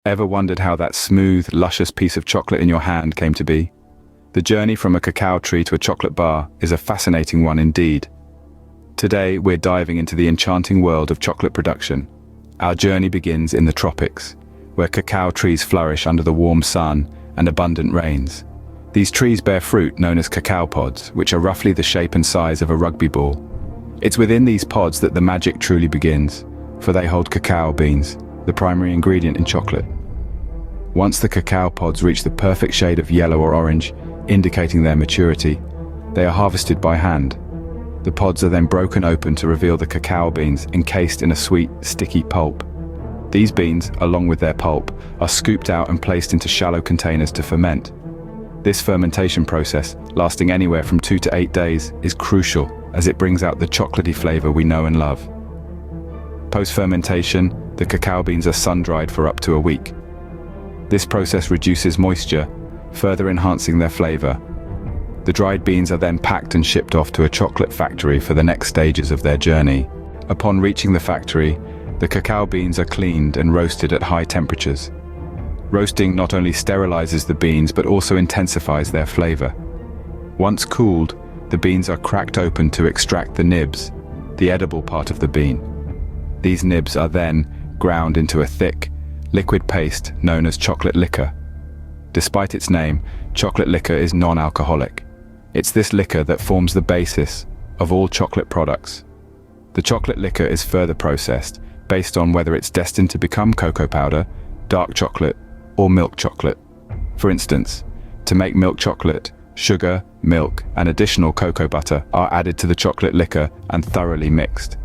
Ever wondered how that smooth, luscious piece of chocolate in your hand came to be? The journey from a cacao tree to a chocolate bar is a fascinating one indeed. Today, we're diving into the enchanting world of chocolate production. Our journey begins in the tropics, where cacao trees flourish under the warm sun and abundant rains. These trees bear fruit known as cacao pods, which are roughly the shape and size of a rugby ball. It's within these pods that the magic truly begins, for they hold cacao beans, the primary ingredient in chocolate. Once the cacao pods reach the perfect shade of yellow or orange, indicating their maturity, they are harvested by hand. The pods are then broken open to reveal the cacao beans encased in a sweet, sticky pulp. These beans, along with their pulp, are scooped out and placed into shallow containers to ferment. This fermentation process, lasting anywhere from 2 to 8 days, is crucial as it brings out the chocolatey flavor we know and love. Post-fermentation, the cacao beans are sun-dried for up to a week. This process reduces moisture, further enhancing their flavor. The dried beans are then packed and shipped off to a chocolate factory for the next stages of their journey. Upon reaching the factory, the cacao beans are cleaned and roasted at high temperatures. Roasting not only sterilizes the beans but also intensifies their flavor. Once cooled, the beans are cracked open to extract the nibs, the edible part of the bean. These nibs are then ground into a thick, liquid paste known as chocolate liquor. Despite its name, chocolate liquor is non-alcoholic. It's this liquor that forms the basis of all chocolate products. The chocolate liquor is further processed based on whether it's destined to become cocoa powder, dark chocolate, or milk chocolate. For instance, to make milk chocolate, sugar, milk, and additional cocoa butter are added to the chocolate liquor and thoroughly mixed.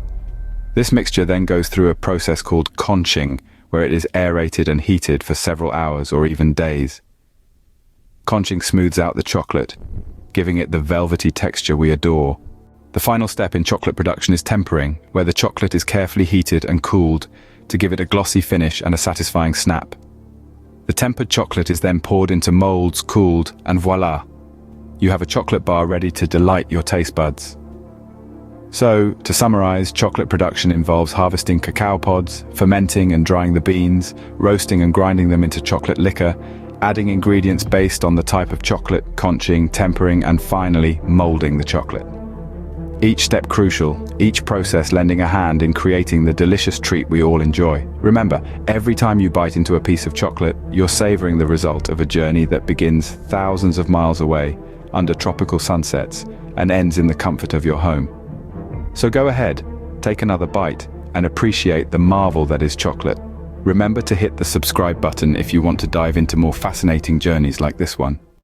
This mixture then goes through a process called conching, where it is aerated and heated for several hours or even days. Conching smooths out the chocolate, giving it the velvety texture we adore. The final step in chocolate production is tempering, where the chocolate is carefully heated and cooled to give it a glossy finish and a satisfying snap. The tempered chocolate is then poured into molds, cooled, and voila! You have a chocolate bar ready to delight your taste buds. So, to summarize, chocolate production involves harvesting cacao pods, fermenting and drying the beans, roasting and grinding them into chocolate liquor, adding ingredients based on the type of chocolate, conching, tempering, and finally, molding the chocolate. Each step crucial, each process lending a hand in creating the delicious treat we all enjoy. Remember, every time you bite into a piece of chocolate, you're savoring the result of a journey that begins thousands of miles away, under tropical sunsets, and ends in the comfort of your home. So go ahead, take another bite, and appreciate the marvel that is chocolate. Remember to hit the subscribe button if you want to dive into more fascinating journeys like this one.